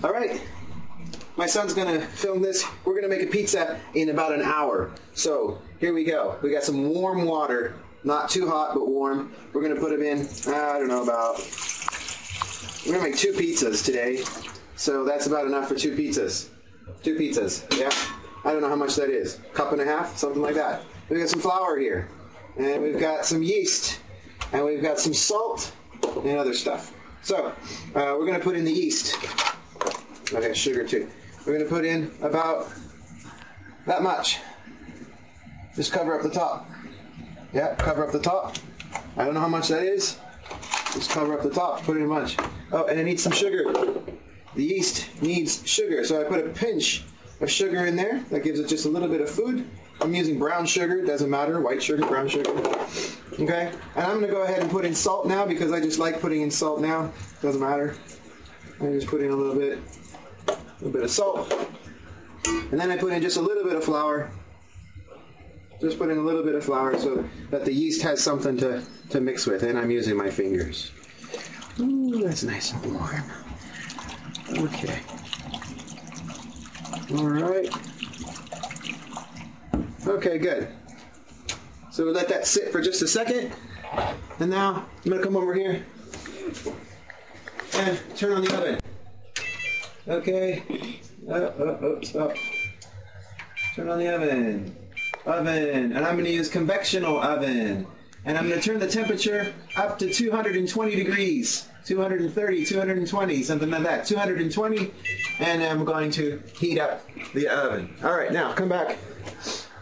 All right. My son's going to film this. We're going to make a pizza in about an hour. So here we go. We got some warm water. Not too hot, but warm. We're going to put them in, I don't know, we're going to make 2 pizzas today. So that's about enough for 2 pizzas. 2 pizzas, yeah. I don't know how much that is. Cup and a half, something like that. We've got some flour here. And we've got some yeast. And we've got some salt and other stuff. So we're going to put in the yeast. Okay, sugar too. We're going to put in about that much. Just cover up the top. Yeah, cover up the top. I don't know how much that is. Just cover up the top. Put in a bunch. Oh, and it needs some sugar. The yeast needs sugar. So I put a pinch of sugar in there. That gives it just a little bit of food. I'm using brown sugar. Doesn't matter. White sugar, brown sugar. Okay? And I'm going to go ahead and put in salt now because I just like putting in salt now. Doesn't matter. I just put in a little bit of salt. And then I put in just a little bit of flour. Just put in a little bit of flour so that the yeast has something to mix with. And I'm using my fingers. Ooh, that's nice and warm. Okay. All right. Okay, good. So we'll let that sit for just a second. And now I'm going to come over here and turn on the oven. Okay. Stop. Turn on the oven. And I'm going to use convectional oven. And I'm going to turn the temperature up to 220 degrees. 230, 220, something like that. 220, and I'm going to heat up the oven. All right, now come back.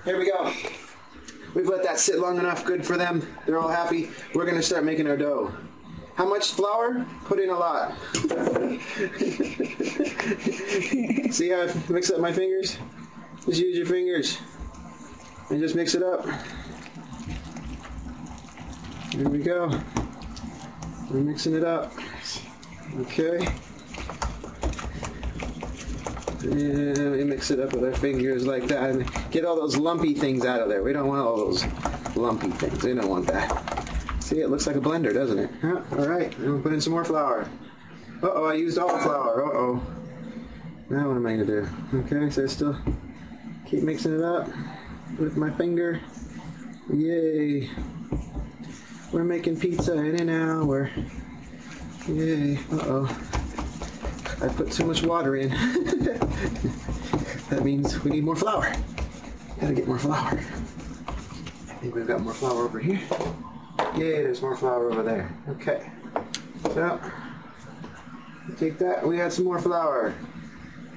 Here we go. We've let that sit long enough. Good for them. They're all happy. We're going to start making our dough. How much flour? Put in a lot. See how I mix up my fingers? Just use your fingers and just mix it up. Here we go. We're mixing it up. Okay. And we mix it up with our fingers like that and get all those lumpy things out of there. We don't want all those lumpy things. We don't want that. See, it looks like a blender, doesn't it? Huh? All right. We'll put in some more flour. Uh-oh, I used all the flour. Uh-oh. Now what am I going to do? Okay, so I still keep mixing it up with my finger. Yay. We're making pizza in an hour. Yay. Uh-oh. I put too much water in. That means we need more flour. Gotta get more flour. I think we've got more flour over here. Yay, there's more flour over there. Okay. So, take that. We add some more flour.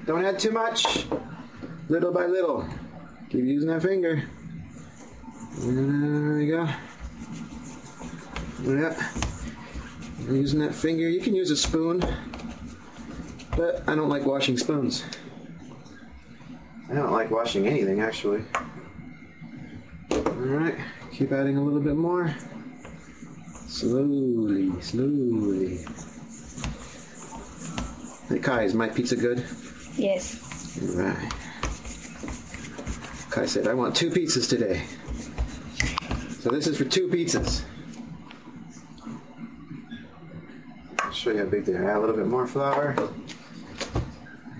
Don't add too much. Little by little. Keep using that finger. There we go. Yep. Using that finger. You can use a spoon, but I don't like washing spoons. I don't like washing anything, actually. Alright, keep adding a little bit more. Slowly, slowly. Hey Kai, is my pizza good? Yes. Alright. Kai said, I want 2 pizzas today. So this is for 2 pizzas. I'll show you how big they are. Add a little bit more flour.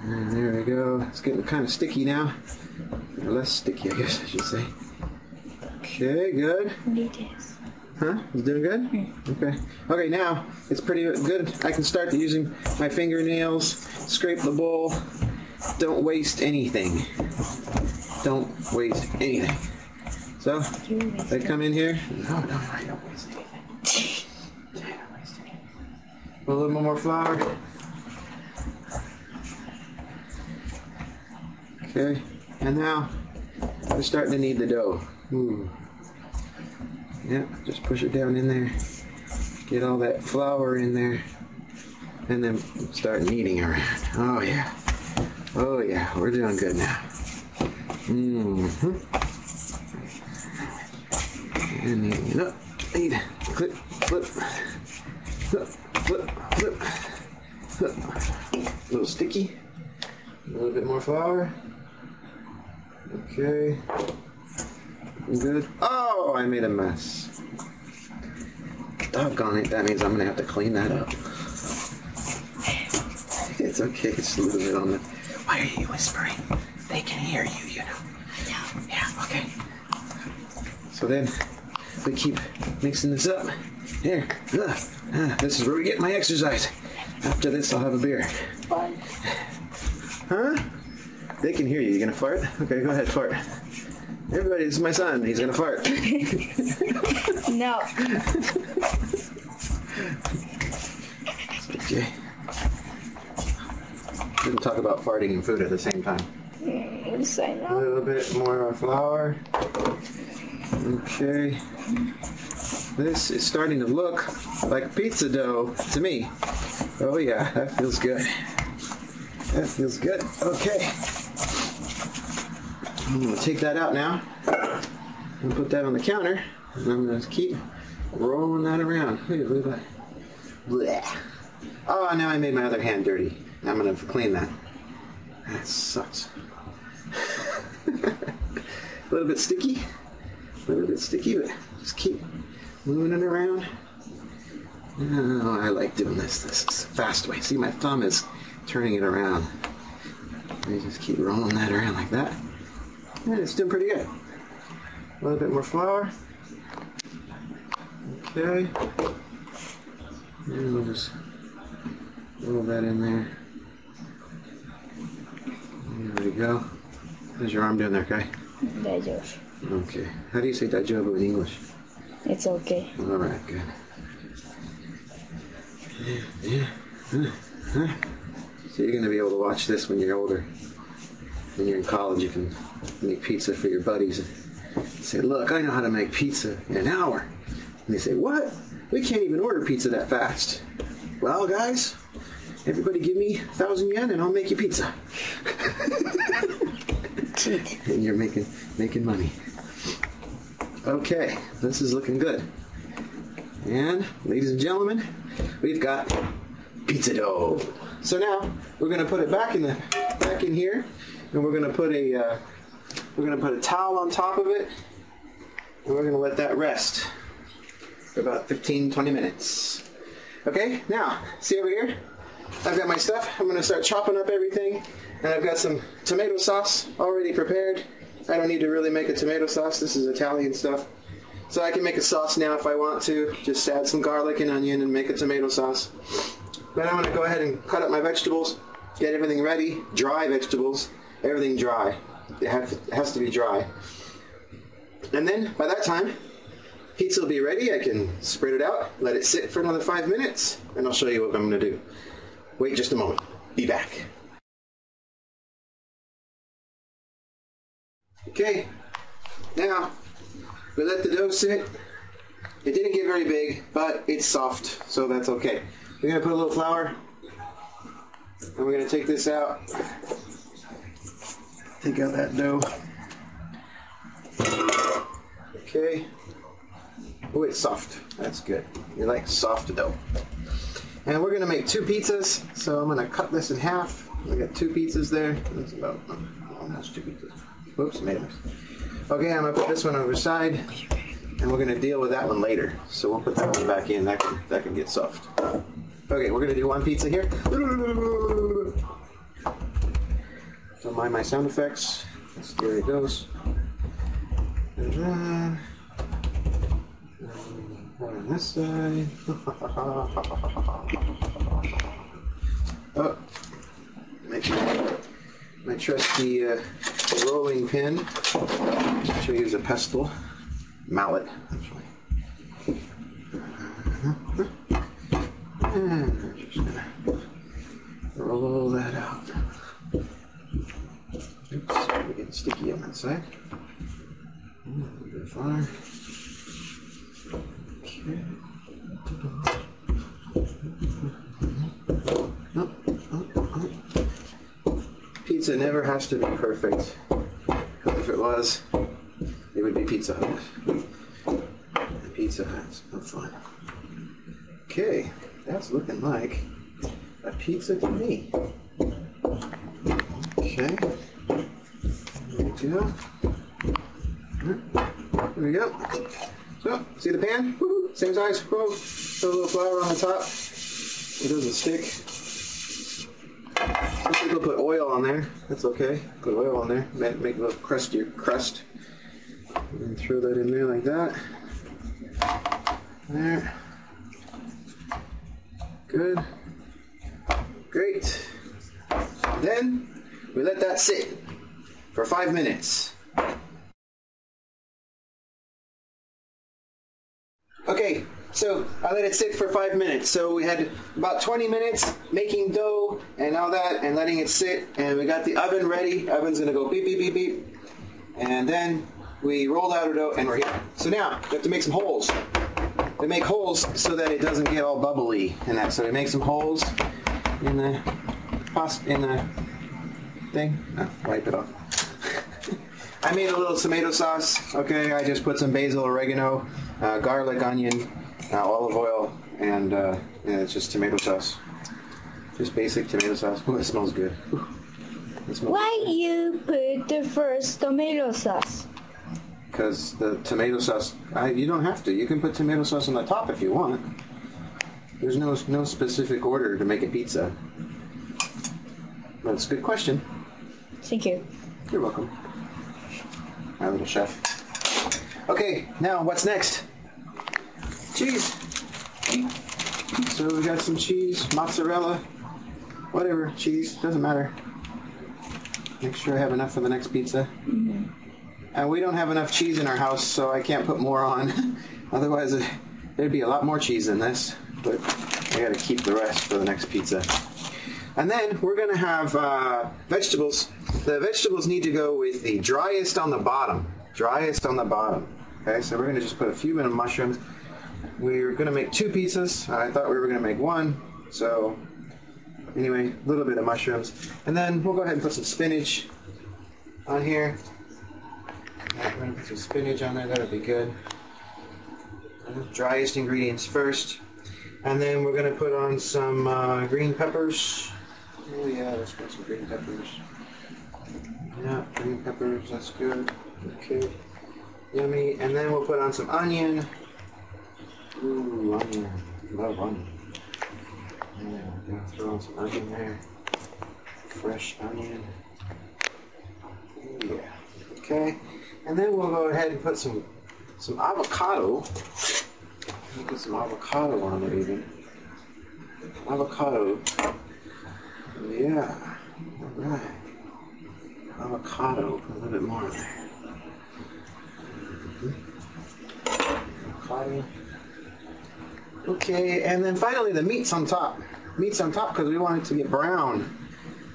And there we go. It's getting kind of sticky now. Or less sticky, I guess I should say. Okay, good. Huh? It's doing good? Okay. Okay, now it's pretty good. I can start using my fingernails, scrape the bowl. Don't waste anything. Don't waste anything. So, I come in here. No, I don't waste anything. Put a little bit more flour. Okay, and now we're starting to knead the dough. Ooh. Yeah, just push it down in there. Get all that flour in there. And then start kneading around. Oh yeah. Oh yeah, we're doing good now. Mm-hmm. And kneading it up. Knead. Clip, flip. Flip, flip, flip. Flip. A little sticky. A little bit more flour. Okay. Good. Oh, I made a mess. Doggone it. That means I'm going to have to clean that up. It's okay. It's a little bit on the... Why are you whispering? They can hear you, you know. Yeah, okay. So then we keep mixing this up. Here. This is where we get my exercise. After this, I'll have a beer. Fun. Huh? They can hear you. You gonna fart? Okay, go ahead, fart. Everybody, this is my son. He's gonna fart. No. Okay. We can talk about farting and food at the same time. Say A no. little bit more flour. Okay. This is starting to look like pizza dough to me. Oh yeah, that feels good. That feels good. Okay. I'm going to take that out now and put that on the counter. And I'm going to keep rolling that around. Look at that. Blech. Oh, now I made my other hand dirty. Now I'm going to clean that. That sucks. A little bit sticky. But just keep moving it around. Oh, I like doing this. This is a fast way. See, my thumb is turning it around. I just keep rolling that around like that. And it's doing pretty good. A little bit more flour. Okay. And we'll just roll that in there. There we go. How's your arm doing there, Kai? Daijoubu. Okay. How do you say daijoubu in English? It's okay. All right, good. Yeah. So you're going to be able to watch this when you're older. When you're in college, you can make pizza for your buddies and say, look, I know how to make pizza in an hour. And they say, what? We can't even order pizza that fast. Well, guys, everybody give me 1,000 yen and I'll make you pizza. Cheat. And you're making money. Okay, this is looking good. And, ladies and gentlemen, we've got pizza dough. So now we're going to put it back in here, and we're going to put a towel on top of it, and we're going to let that rest for about 15-20 minutes. Okay, now see over here. I've got my stuff. I'm going to start chopping up everything, and I've got some tomato sauce already prepared. I don't need to really make a tomato sauce. This is Italian stuff. So I can make a sauce now if I want to. Just add some garlic and onion and make a tomato sauce. Then I'm going to go ahead and cut up my vegetables, get everything ready. Dry vegetables, everything dry. It has to be dry. And then by that time, pizza will be ready. I can spread it out, let it sit for another 5 minutes, and I'll show you what I'm going to do. Wait just a moment. Be back. Okay, now we let the dough sit. It didn't get very big, but it's soft, so that's okay. We're going to put a little flour, and we're going to take this out. Take out that dough. Okay. Oh, it's soft. That's good. You like soft dough. And we're going to make 2 pizzas, so I'm going to cut this in half. We got 2 pizzas there. That's about almost 2 pizzas. Whoops, made a mess. Okay, I'm going to put this one over the side, and we're going to deal with that one later. So we'll put that one back in. That can get soft. Okay, we're going to do 1 pizza here. Don't mind my sound effects. There it goes. And then on this side. Oh, my trusty rolling pin. I should use a pestle, mallet, actually. And I'm just gonna roll that out. Oops, we're getting sticky on that side. A little bit of flour. Okay. Pizza never has to be perfect. Because if it was, it would be Pizza Hut. And Pizza Hut's no fun. Okay, that's looking like a pizza to me. Okay. There we go. There we go. So, see the pan? Woo-hoo. Same size. Whoa. Put a little flour on the top. It doesn't stick. Some people put oil on there. That's okay. Put oil on there. Make a little crustier crust. And throw that in there like that. There. Good. Great. Then we let that sit for 5 minutes. Okay, so I let it sit for 5 minutes. So we had about 20 minutes making dough and all that and letting it sit. And we got the oven ready. Oven's going to go beep, beep, beep, beep. And then we rolled out our dough and we're here. So now we have to make some holes. We make holes so that it doesn't get all bubbly and that. So we make some holes in the thing. Oh, wipe it off. I made a little tomato sauce. Okay, I just put some basil, oregano, garlic, onion, olive oil, and it's just tomato sauce. Just basic tomato sauce. Oh, it smells good. Why you put the first tomato sauce? Because the tomato sauce, you don't have to. You can put tomato sauce on the top if you want. There's no specific order to make a pizza. But it's a good question. Thank you. You're welcome. My little chef. Okay, now what's next? Cheese. So we got some cheese, mozzarella, whatever, cheese, doesn't matter. Make sure I have enough for the next pizza. Mm-hmm. And we don't have enough cheese in our house, so I can't put more on. Otherwise, there'd be a lot more cheese in this. But I gotta keep the rest for the next pizza. And then we're gonna have vegetables. The vegetables need to go with the driest on the bottom. Driest on the bottom. Okay, so we're gonna just put a few minute mushrooms. We're gonna make 2 pizzas. I thought we were gonna make 1. So anyway, a little bit of mushrooms. And then we'll go ahead and put some spinach on here. We're going to put some spinach on there, that'll be good. Driest ingredients first. And then we're going to put on some green peppers. Oh yeah, let's put some green peppers. Yeah, green peppers, that's good. Okay, yummy. And then we'll put on some onion. Ooh, onion. Love onion. Yeah, we're going to throw on some onion there. Fresh onion. Yeah, okay. And then we'll go ahead and put some avocado. Put some avocado on it even. Avocado. Yeah. Alright. Avocado. Put a little bit more in there. Avocado. Okay, and then finally the meat's on top. Meat's on top because we want it to get brown.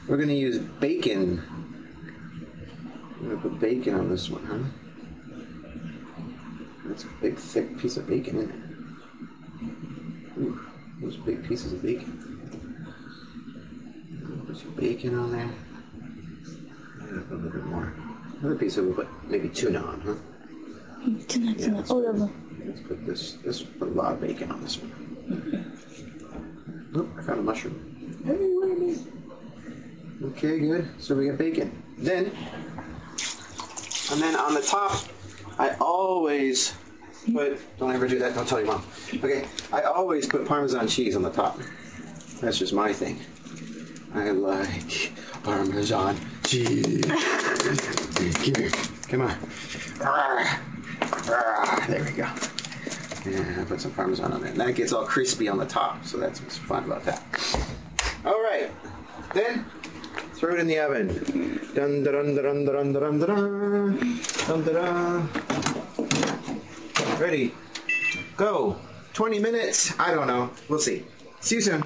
We're going to use bacon. I'm going to put bacon on this one, huh? That's a big, thick piece of bacon, isn't it? Ooh, those big pieces of bacon. Put some bacon on there. I'm going to put a little bit more. Another piece of, we'll put maybe tuna on, huh? Tuna, all of them. Let's put let's put a lot of bacon on this one. Oop, I found a mushroom. Hey, what are these? Okay, good. So we got bacon. Then on the top, I always put, don't ever do that, don't tell your mom. Okay, I always put Parmesan cheese on the top. That's just my thing. I like Parmesan cheese. Come here, come on. There we go. Yeah, I put some Parmesan on there. And that gets all crispy on the top, so that's what's fun about that. All right, then throw it in the oven. Dun dun dun dun dun dun dun dun dun. Ready? Go. 20 minutes? I don't know. We'll see. See you soon.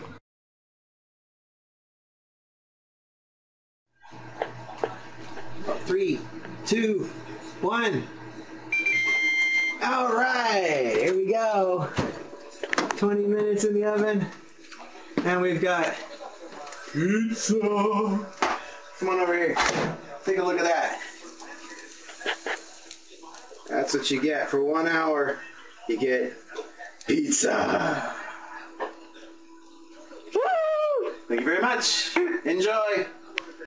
Three, two, one. All right, here we go. 20 minutes in the oven, and we've got pizza. Come on over here. Take a look at that. That's what you get for 1 hour. You get pizza. Woo! Thank you very much. Enjoy.